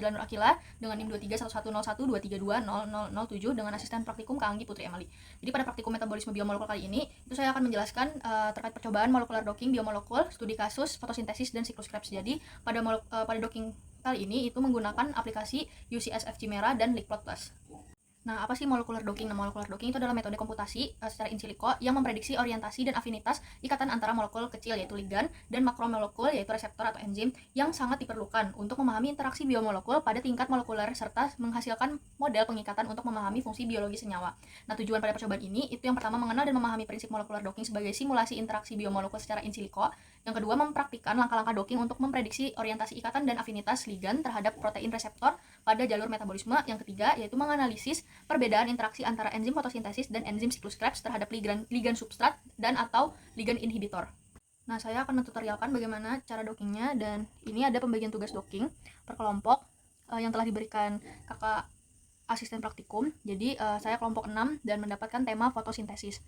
Najla Nur Akila dengan NIM 23110123200007 dengan asisten praktikum Kak Anggi Putri Emily. Jadi pada praktikum metabolisme biomolekul kali ini itu saya akan menjelaskan terkait percobaan molekular docking biomolekul, studi kasus, fotosintesis dan siklus Krebs. Jadi pada docking kali ini itu menggunakan aplikasi UCSF Chimera dan Liquidplot Plus. Nah, apa sih molecular docking? Nah, molecular docking itu adalah metode komputasi secara in silico yang memprediksi orientasi dan afinitas ikatan antara molekul kecil yaitu ligan dan makromolekul yaitu reseptor atau enzim yang sangat diperlukan untuk memahami interaksi biomolekul pada tingkat molekuler serta menghasilkan model pengikatan untuk memahami fungsi biologi senyawa. Nah, tujuan pada percobaan ini itu yang pertama mengenal dan memahami prinsip molecular docking sebagai simulasi interaksi biomolekul secara in silico. Yang kedua, mempraktikkan langkah-langkah docking untuk memprediksi orientasi ikatan dan afinitas ligan terhadap protein reseptor pada jalur metabolisme. Yang ketiga, yaitu menganalisis perbedaan interaksi antara enzim fotosintesis dan enzim siklus Krebs terhadap ligan substrat dan atau ligan inhibitor. Nah, saya akan mentutorialkan bagaimana cara dockingnya, dan ini ada pembagian tugas docking per kelompok yang telah diberikan kakak asisten praktikum. Jadi saya kelompok 6 dan mendapatkan tema fotosintesis.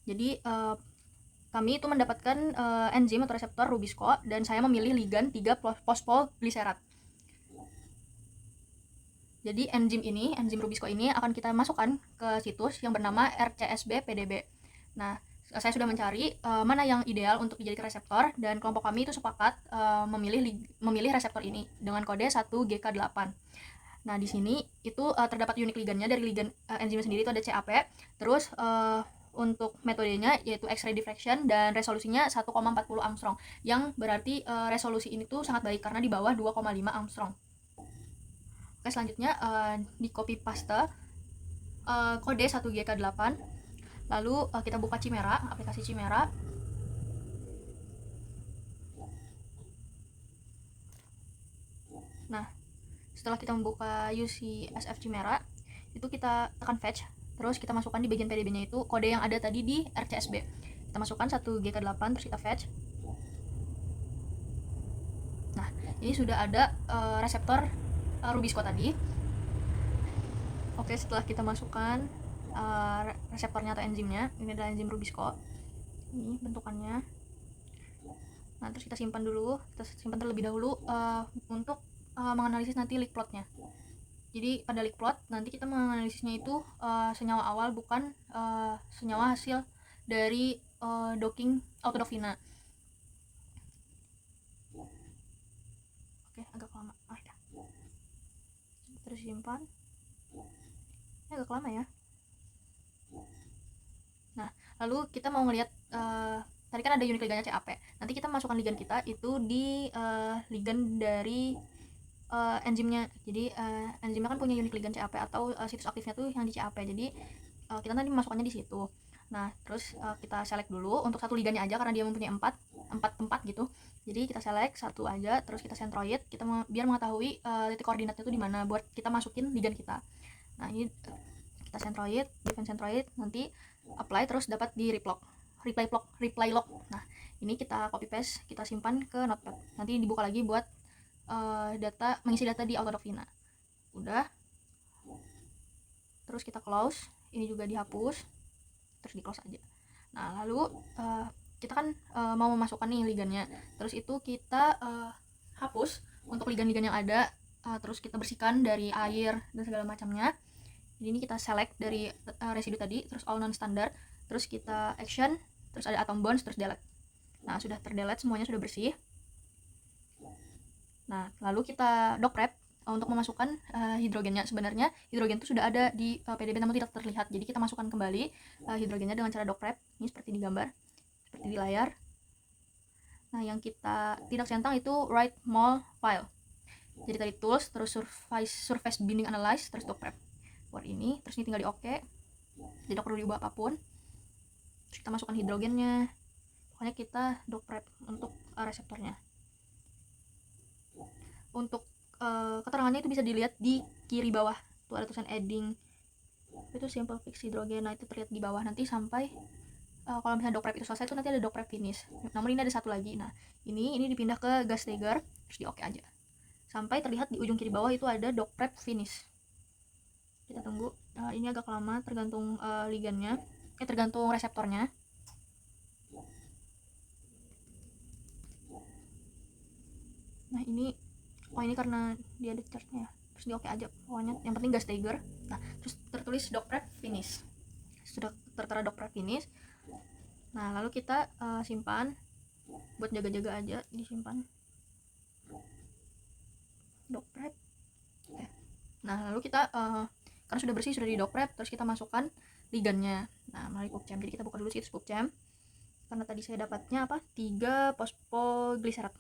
Jadi kami itu mendapatkan enzim atau reseptor rubisco dan saya memilih ligan 3 fosfolgliserat. Jadi enzim rubisco ini akan kita masukkan ke situs yang bernama RCSB PDB. Nah, saya sudah mencari mana yang ideal untuk dijadikan reseptor, dan kelompok kami itu sepakat memilih reseptor ini dengan kode 1GK8. Nah, di sini itu terdapat unik ligannya dari ligan enzim sendiri itu ada CAP. Terus untuk metodenya yaitu X-ray diffraction dan resolusinya 1,40 Armstrong, yang berarti resolusi ini tuh sangat baik karena di bawah 2,5 Armstrong. Oke, selanjutnya di copy paste kode 1GK8. Lalu kita buka Chimera, aplikasi Chimera. Nah, setelah kita membuka UCSF Chimera, itu kita tekan fetch. Terus kita masukkan di bagian PDB-nya itu kode yang ada tadi di RCSB. Kita masukkan 1GK8, terus kita fetch. Nah, ini sudah ada reseptor rubisco tadi. Oke, setelah kita masukkan reseptornya atau enzimnya, ini adalah enzim rubisco. Ini bentukannya. Nah, terus kita simpan dulu, kita simpan terlebih dahulu untuk menganalisis nanti Liquidplotnya. Jadi pada Liquidplot nanti kita menganalisisnya itu senyawa awal, bukan senyawa hasil dari docking autodofina. Oke, agak lama. Terus simpan. Ini agak lama ya. Nah, lalu kita mau ngelihat tadi kan ada unik ligannya CAP. Nanti kita masukkan ligan kita itu di ligan dari enzimnya. Jadi enzimnya kan punya unik ligan CAP atau situs aktifnya tuh yang di CAP. Jadi kita nanti masukkannya di situ. Nah, terus kita select dulu untuk satu ligannya aja karena dia mempunyai 4 tempat gitu. Jadi kita select satu aja, terus kita centroid, kita biar mengetahui titik koordinatnya itu di mana buat kita masukin ligan kita. Nah, ini kita centroid, define centroid, nanti apply, terus dapat di reply lock. Nah, ini kita copy paste, kita simpan ke notepad. Nanti dibuka lagi buat mengisi data di autodofina. Udah. Terus kita close, ini juga dihapus. Terus di close aja. Nah, lalu kita kan mau memasukkan nih ligannya. Terus itu kita hapus untuk ligan-ligan yang ada, terus kita bersihkan dari air dan segala macamnya. Jadi ini kita select dari residu tadi, terus all non standard, terus kita action, terus ada atom bonds, terus delete. Nah, sudah terdelete semuanya, sudah bersih. Nah, lalu kita dock wrap untuk memasukkan hidrogennya. Sebenarnya hidrogen itu sudah ada di PDB namun tidak terlihat. Jadi kita masukkan kembali hidrogennya dengan cara dock wrap. Ini seperti di gambar, seperti di layar. Nah, yang kita tidak centang itu write mol file. Jadi tadi tools, terus surface binding analyze, terus dock wrap. Buat ini, terus ini tinggal di oke. Tidak perlu diubah apapun. Terus kita masukkan hidrogennya. Pokoknya kita dock wrap untuk reseptornya. Untuk keterangannya itu bisa dilihat di kiri bawah. Tuh ada tulisan adding. Itu simple fix hidrogen. Nah, itu terlihat di bawah nanti sampai kalau misalnya dock wrap itu selesai, itu nanti ada dock wrap finish. Namun ini ada satu lagi. Nah, ini dipindah ke gas trigger, terus di oke aja. Sampai terlihat di ujung kiri bawah itu ada dock wrap finish. Kita tunggu. Ini agak lama tergantung ligannya. Tergantung reseptornya. Nah, ini oh ini karena dia ada chartnya, terus di oke aja pokoknya, yang penting gas trigger. Nah terus tertulis dock prep finish, sudah tertera dock prep finish. Nah lalu kita simpan, buat jaga-jaga aja disimpan dock prep. Nah lalu kita karena sudah bersih, sudah di dock prep, terus kita masukkan ligannya. Nah melalui PubChem, jadi kita buka dulu situs PubChem karena tadi saya dapatnya 3 fosfogliserat.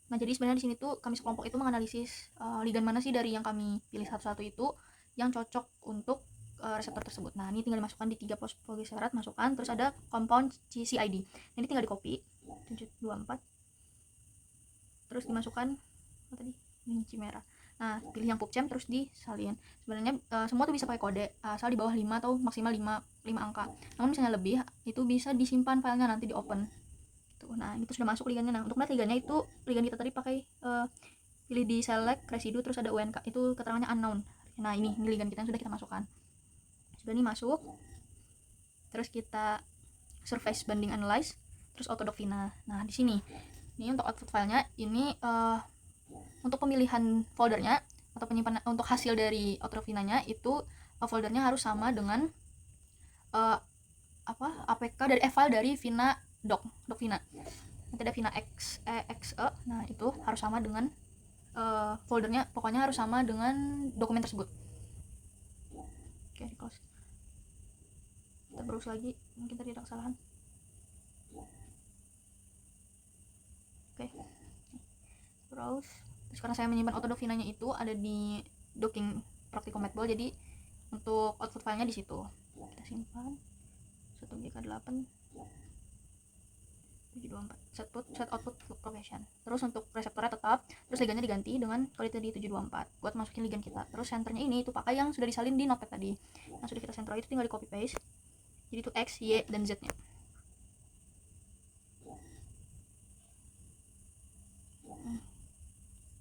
Nah jadi sebenarnya di sini tuh kami sekelompok itu menganalisis ligan mana sih dari yang kami pilih satu-satu itu yang cocok untuk reseptor tersebut. Nah ini tinggal dimasukkan di 3 fosfogliserat, masukkan, terus ada compound CID. Ini tinggal di copy 724, terus dimasukkan tadi ini chimera. Nah pilih yang PubChem terus disalin. Sebenarnya semua tuh bisa pakai kode asal di bawah 5 atau maksimal 5 angka. Namun misalnya lebih itu bisa disimpan filenya nanti di open. Nah itu sudah masuk ligannya. Nah untuk melihat ligannya itu ligan kita tadi pakai pilih di select residu, terus ada UNK itu keterangannya unknown. Nah ini ligan kita yang sudah kita masukkan. Sudah ini masuk, terus kita surface binding analyze, terus autodoc final. Nah di sini ini untuk output filenya ini untuk pemilihan foldernya atau penyimpanan untuk hasil dari autodoc finanya itu foldernya harus sama dengan APK dari file dari Vina doc Vina. Nanti ada Vina exe. Nah itu harus sama dengan foldernya, pokoknya harus sama dengan dokumen tersebut. Oke, di close. Kita browse lagi, mungkin tadi ada kesalahan. Oke, browse. Terus karena saya menyimpan autodoc finanya itu ada di docking Practicomet Ball, jadi untuk output filenya di situ. Kita simpan 1GK8 724 set output profession. Terus untuk reseptornya tetap, terus ligannya diganti dengan quality di 724 buat masukin ligan kita. Terus senternya ini itu pakai yang sudah disalin di notepad tadi, yang sudah kita sentral itu tinggal di copy paste, jadi itu X, Y, dan Z nya.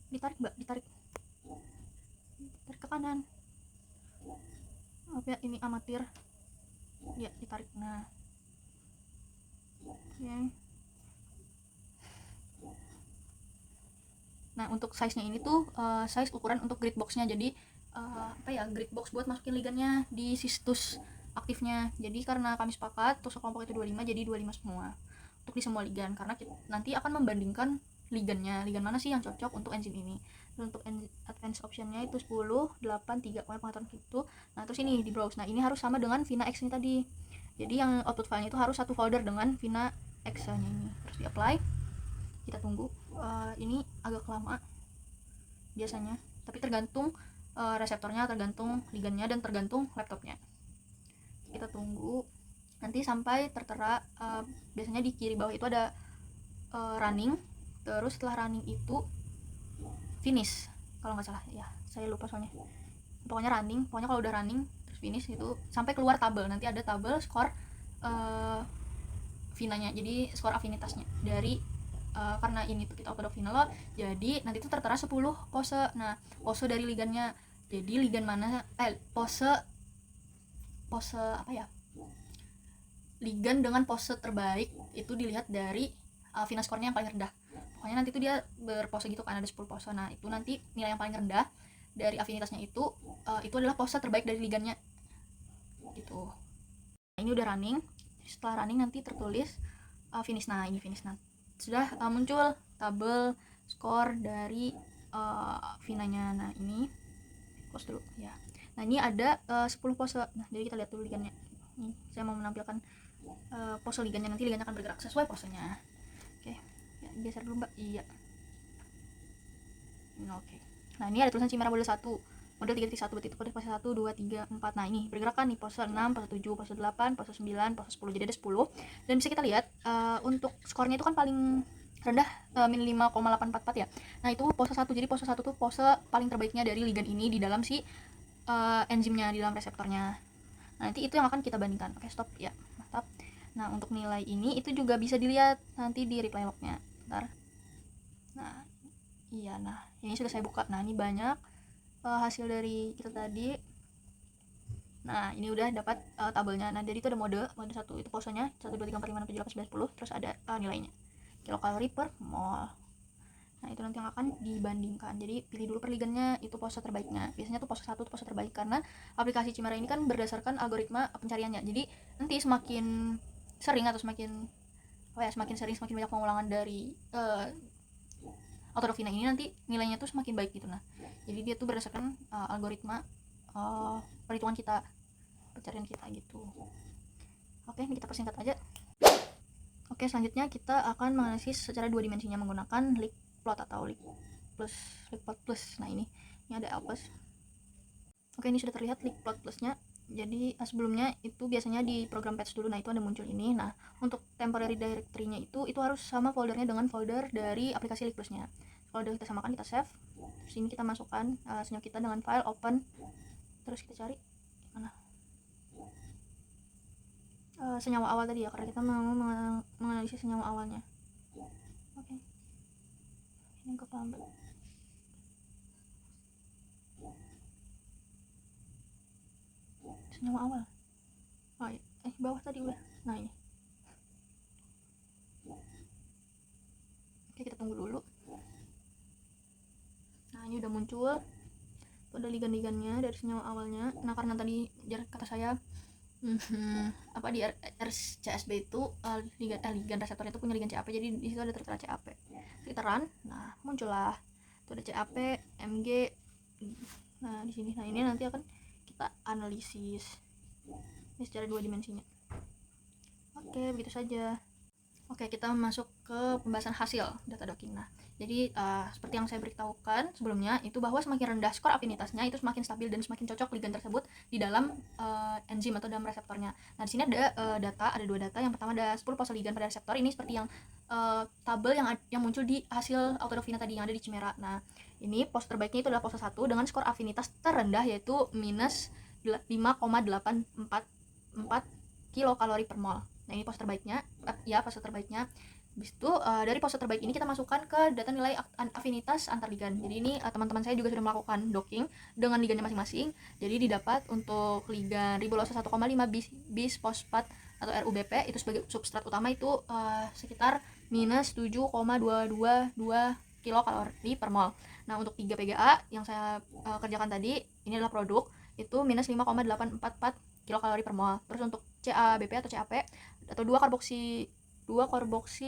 Ditarik mbak, ditarik ke kanan. Maaf ya ini amatir ya, ditarik. Nah oke. Nah untuk size nya ini tuh size ukuran untuk grid boxnya, jadi grid box buat masukin ligannya di situs aktifnya. Jadi karena kami sepakat untuk sekelompok itu 25, jadi 25 semua untuk di semua ligan, karena kita nanti akan membandingkan ligan mana sih yang cocok untuk enzim ini. Dan untuk advanced optionnya itu 10, 8, 3 pokoknya pengaturan gitu. Nah terus ini di browse, nah ini harus sama dengan Vina X ini tadi, jadi yang output filenya itu harus satu folder dengan Vina X nya ini. Terus di apply, kita tunggu. Ini agak lama biasanya, tapi tergantung reseptornya, tergantung ligannya, dan tergantung laptopnya. Kita tunggu nanti sampai tertera biasanya di kiri bawah itu ada running, terus setelah running itu finish kalau nggak salah ya, saya lupa soalnya. Pokoknya running, pokoknya kalau udah running terus finish itu sampai keluar tabel, nanti ada tabel skor finanya, jadi skor afinitasnya dari karena ini tuh kita autodoc final loh, jadi nanti tuh tertera 10 pose. Nah pose dari ligannya, jadi ligan mana pose apa ya, ligan dengan pose terbaik itu dilihat dari Vina skornya yang paling rendah. Pokoknya nanti tuh dia berpose gitu kan, ada 10 pose. Nah itu nanti nilai yang paling rendah dari afinitasnya itu adalah pose terbaik dari ligannya gitu. Nah, ini udah running. Setelah running nanti tertulis finish. Nah ini finish. Nah sudah muncul tabel skor dari Vinanya. Nah ini close dulu ya. Nah ini ada 10 pose. Nah jadi kita lihat dulu ligannya. Nih saya mau menampilkan pose ligannya, nanti ligannya akan bergerak sesuai posenya. Oke ya, geser dulu mbak. Iya. Oke. Nah ini ada tulisan Chimera model 1, model 3.1, berarti itu pose 1, 2, 3, 4. Nah ini bergerak kan nih, pose 6, pose 7, pose 8, pose 9, pose 10, jadi ada 10. Dan bisa kita lihat untuk skornya itu kan paling rendah min 5,844 ya. Nah itu pose 1, jadi pose 1 tuh pose paling terbaiknya dari ligan ini di dalam si enzimnya, di dalam reseptornya. Nah nanti itu yang akan kita bandingkan. Oke stop ya, mantap. Nah untuk nilai ini itu juga bisa dilihat nanti di reply lognya. Bentar. Nah iya, nah ini sudah saya buka. Nah ini banyak hasil dari kita tadi. Nah, ini udah dapat tabelnya. Nah, jadi itu ada mode 1 itu posenya 1 2 3 4 5 6 7 8 9 10, terus ada nilainya. Kilokalori per mol. Nah, itu nanti yang akan dibandingkan. Jadi pilih dulu perligannya, itu pose terbaiknya. Biasanya tuh pose 1 tuh pose terbaik karena aplikasi Chimera ini kan berdasarkan algoritma pencariannya. Jadi nanti semakin sering atau semakin semakin banyak pengulangan dari Autodocina ini, nanti nilainya tuh semakin baik gitu. Nah, jadi dia tuh berdasarkan algoritma perhitungan kita, pencarian kita gitu. Oke, ini kita persingkat aja. Oke, selanjutnya kita akan menganalisis secara 2 dimensinya menggunakan Leakplot atau Leakplot plus. Nah, ini ada L plus. Oke, ini sudah terlihat Leakplot plusnya. Jadi sebelumnya itu biasanya di program patch dulu. Nah, itu ada muncul ini. Nah, untuk temporary directory-nya itu harus sama foldernya dengan folder dari aplikasi Leak plusnya. Kalau udah kita samakan, kita save. Terus ini kita masukkan senyum kita dengan file open. Terus kita cari mana senyawa awal tadi ya, karena kita mau menganalisis senyawa awalnya. Oke, ini ke kelambat. Senyawa awal. Oh, bawah tadi udah. Nah, ini. Oke, kita tunggu dulu. Nah, ini udah muncul. Itu ada ligan-ligannya dari senyawa awalnya. Nah, karena tadi kata saya apa di RCSB itu ligan reseptornya itu punya ligan CAP, jadi di situ ada tertera CAP. Kita run, nah muncullah itu ada CAP, MG. Nah, di sini. Nah, ini nanti akan kita analisis ini secara 2 dimensinya. Oke, begitu saja. Oke, kita masuk ke pembahasan hasil data docking. Nah, jadi seperti yang saya beritahukan sebelumnya itu bahwa semakin rendah skor afinitasnya itu semakin stabil dan semakin cocok ligan tersebut di dalam enzim atau dalam reseptornya. Nah, di sini ada ada 2 data. Yang pertama ada 10 pose ligan pada reseptor. Ini seperti yang tabel yang muncul di hasil Autodocina tadi yang ada di Chimera. Nah, ini pose terbaiknya itu adalah pose 1 dengan skor afinitas terendah yaitu minus 5,844 kilokalori per mol. Nah, ini pose terbaiknya, pose terbaiknya. Habis itu dari pose terbaik ini kita masukkan ke data nilai afinitas antar ligan. Jadi ini teman-teman saya juga sudah melakukan docking dengan ligannya masing-masing. Jadi didapat untuk ligan ribolasa 1,5 bis fosfat atau RUBP itu sebagai substrat utama itu sekitar minus 7,222 kilokalori per mol. Nah, untuk 3 PGA yang saya kerjakan tadi, ini adalah produk, itu minus 5,844 kilokalori per mol. Terus untuk CABP atau CAP atau 2 karboksi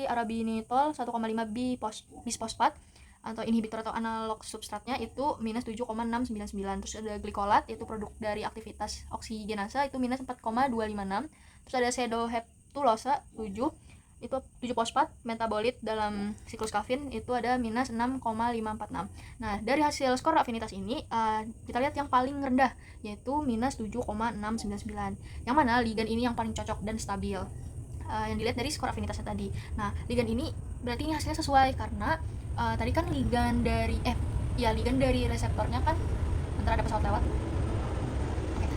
arabinitol 1,5 bis fosfat atau inhibitor atau analog substratnya itu minus 7,699. Terus ada glikolat yaitu produk dari aktivitas oksigenasa itu minus 4,256. Terus ada sedoheptulosa 7 itu 7 fosfat metabolit dalam siklus Calvin itu ada minus 6,546. Nah, dari hasil skor afinitas ini kita lihat yang paling rendah yaitu minus 7,699. Yang mana ligan ini yang paling cocok dan stabil. Yang dilihat dari skor afinitasnya tadi. Nah, ligan ini berarti ini hasilnya sesuai karena tadi kan ligan dari reseptornya kan bentar ada pesawat lewat.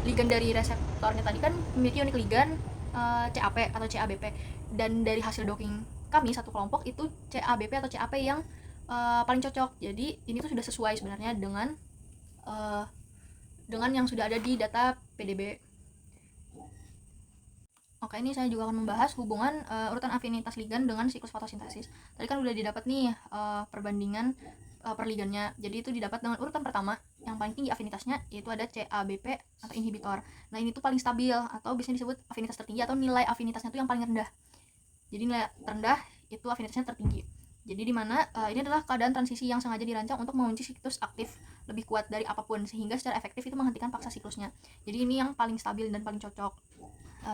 Ligan dari reseptornya tadi kan memiliki unik ligan CAP atau CABP, dan dari hasil docking kami satu kelompok itu CABP atau CAP yang paling cocok. Jadi ini tuh sudah sesuai sebenarnya dengan yang sudah ada di data PDB. Oke, ini saya juga akan membahas hubungan urutan afinitas ligan dengan siklus fotosintesis. Tadi kan udah didapat nih perbandingan per ligannya. Jadi itu didapat dengan urutan pertama yang paling tinggi afinitasnya yaitu ada CABP atau inhibitor. Nah, ini tuh paling stabil atau biasanya disebut afinitas tertinggi atau nilai afinitasnya tuh yang paling rendah. Jadi nilai terendah itu afinitasnya tertinggi. Jadi di mana ini adalah keadaan transisi yang sengaja dirancang untuk mengunci siklus aktif lebih kuat dari apapun sehingga secara efektif itu menghentikan paksa siklusnya. Jadi ini yang paling stabil dan paling cocok.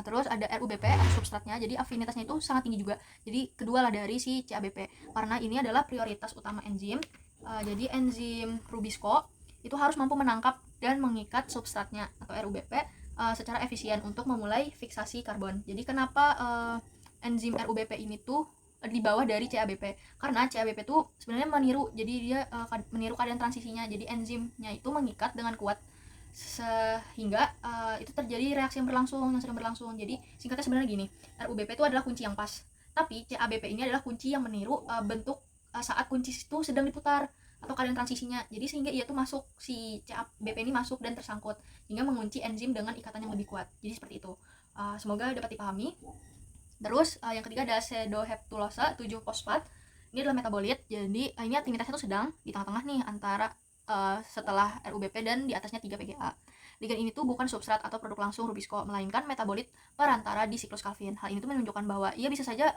Terus ada RUBP atau substratnya, jadi afinitasnya itu sangat tinggi juga. Jadi kedua lah dari si CABP karena ini adalah prioritas utama enzim. Jadi enzim Rubisco itu harus mampu menangkap dan mengikat substratnya atau RUBP secara efisien untuk memulai fiksasi karbon. Jadi kenapa enzim RUBP ini tuh di bawah dari CABP? Karena CABP tuh sebenarnya meniru, jadi dia meniru keadaan transisinya. Jadi enzimnya itu mengikat dengan kuat sehingga itu terjadi reaksi yang sedang berlangsung. Jadi singkatnya sebenarnya gini, RUBP itu adalah kunci yang pas, tapi CABP ini adalah kunci yang meniru bentuk saat kunci itu sedang diputar atau keadaan transisinya. Jadi sehingga ia tuh masuk, si CABP ini masuk dan tersangkut hingga mengunci enzim dengan ikatan yang lebih kuat. Jadi seperti itu. Semoga dapat dipahami. Terus yang ketiga ada pseudoheptulosa 7-fosfat. Ini adalah metabolit. Jadi ini aktivitasnya tuh sedang di tengah-tengah nih antara setelah RUBP dan di atasnya 3 PGA. Ligan ini tuh bukan substrat atau produk langsung Rubisco, melainkan metabolit perantara di siklus Calvin. Hal ini tuh menunjukkan bahwa ia bisa saja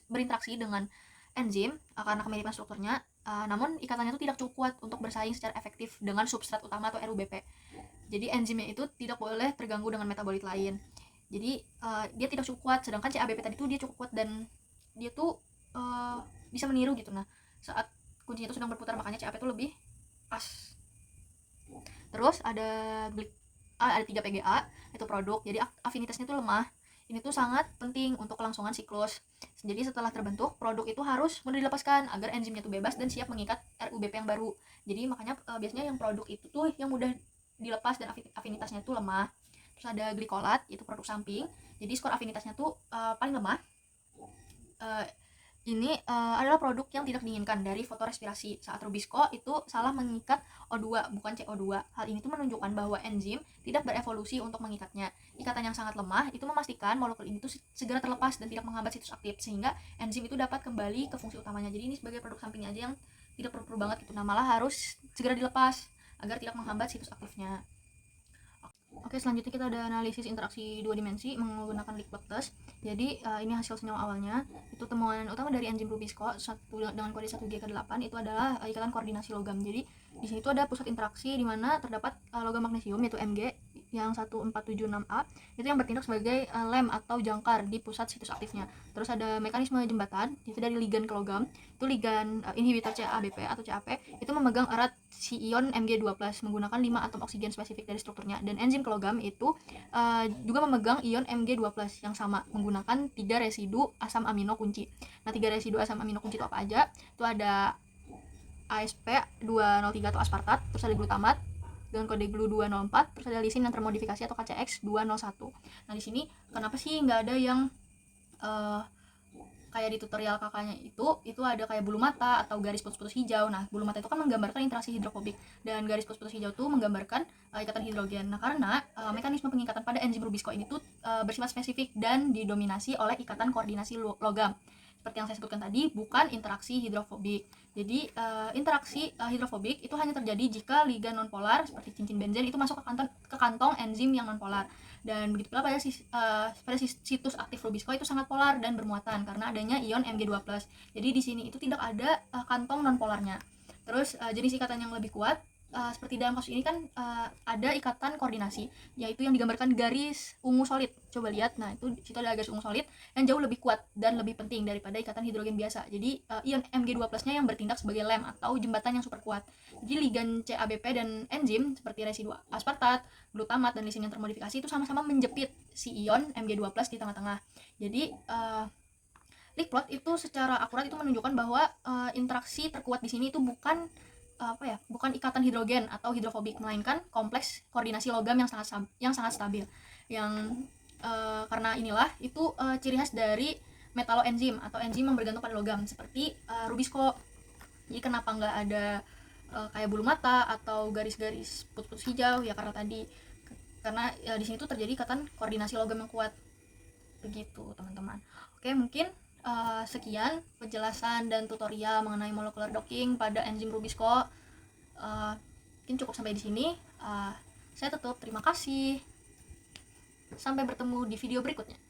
berinteraksi dengan enzim karena kemiripan strukturnya, namun ikatannya itu tidak cukup kuat untuk bersaing secara efektif dengan substrat utama atau RUBP. Jadi enzimnya itu tidak boleh terganggu dengan metabolit lain. Jadi dia tidak cukup kuat, sedangkan CABP tadi tuh dia cukup kuat dan dia tuh bisa meniru gitu. Nah, saat kuncinya itu sedang berputar, makanya CAP itu lebih pas. Terus ada 3 PGA, itu produk. Jadi afinitasnya itu lemah. Ini tuh sangat penting untuk kelangsungan siklus. Jadi setelah terbentuk, produk itu harus mudah dilepaskan agar enzimnya tuh bebas dan siap mengikat RUBP yang baru. Jadi makanya biasanya yang produk itu tuh yang mudah dilepas dan afinitasnya tuh lemah. Terus ada glikolat, itu produk samping. Jadi skor afinitasnya tuh paling lemah. Ini adalah produk yang tidak diinginkan dari fotorespirasi. Saat Rubisco itu salah mengikat O2 bukan CO2. Hal ini tuh menunjukkan bahwa enzim tidak berevolusi untuk mengikatnya. Ikatan yang sangat lemah itu memastikan molekul ini tuh segera terlepas dan tidak menghambat situs aktif, sehingga enzim itu dapat kembali ke fungsi utamanya. Jadi ini sebagai produk sampingnya aja yang tidak perlu banget gitu. Nah, malah harus segera dilepas agar tidak menghambat situs aktifnya. Oke, selanjutnya kita ada analisis interaksi 2 dimensi menggunakan Lickblock test. Jadi ini hasil senyawa awalnya. Itu temuan utama dari enzim Rubisco dengan kode 1G8 itu adalah ikatan koordinasi logam. Jadi di sini tuh ada pusat interaksi di mana terdapat logam magnesium yaitu Mg yang 1476A itu yang bertindak sebagai lem atau jangkar di pusat situs aktifnya. Terus ada mekanisme jembatan, itu dari ligan ke logam. Itu ligan inhibitor CABP atau CAP itu memegang erat si ion Mg2+ menggunakan 5 atom oksigen spesifik dari strukturnya. Dan enzim ke logam itu juga memegang ion Mg2+ yang sama menggunakan 3 residu asam amino kunci. Nah, 3 residu asam amino kunci itu apa aja? Itu ada ASP203 atau aspartat, terus ada glutamat dengan kode GLU204, terus ada lisin yang termodifikasi atau KCX201. Nah, di sini kenapa sih nggak ada yang kayak di tutorial kakaknya itu ada kayak bulu mata atau garis putus-putus hijau. Nah, bulu mata itu kan menggambarkan interaksi hidrofobik dan garis putus-putus hijau itu menggambarkan ikatan hidrogen. Nah, karena mekanisme pengikatan pada enzim Rubisco ini tuh bersifat spesifik dan didominasi oleh ikatan koordinasi logam. Seperti yang saya sebutkan tadi, bukan interaksi hidrofobik. Jadi interaksi hidrofobik itu hanya terjadi jika ligan nonpolar seperti cincin benzen itu masuk ke kantong enzim yang nonpolar. Dan begitu pula pada situs aktif Rubisco itu sangat polar dan bermuatan karena adanya ion Mg2+. Jadi di sini itu tidak ada kantong nonpolarnya. Terus jenis ikatan yang lebih kuat seperti dalam kasus ini kan ada ikatan koordinasi, yaitu yang digambarkan garis ungu solid. Coba lihat, nah itu situ ada garis ungu solid yang jauh lebih kuat dan lebih penting daripada ikatan hidrogen biasa. Jadi ion Mg2+-nya yang bertindak sebagai lem atau jembatan yang super kuat. Jadi ligan CABP dan enzim seperti residu aspartat, glutamat, dan lisin yang termodifikasi itu sama-sama menjepit si ion Mg2+ di tengah-tengah. Jadi Lickblock itu secara akurat itu menunjukkan bahwa interaksi terkuat di sini itu bukan ikatan hidrogen atau hidrofobik, melainkan kompleks koordinasi logam yang sangat stabil. Yang karena inilah itu ciri khas dari metaloenzim atau enzim yang bergantung pada logam seperti Rubisco. Jadi kenapa nggak ada kayak bulu mata atau garis-garis putus-putus hijau? Ya karena tadi di sini tuh terjadi ikatan koordinasi logam yang kuat. Begitu, teman-teman. Oke, mungkin sekian penjelasan dan tutorial mengenai molecular docking pada enzim Rubisco. Mungkin cukup sampai di sini. Saya tutup. Terima kasih. Sampai bertemu di video berikutnya.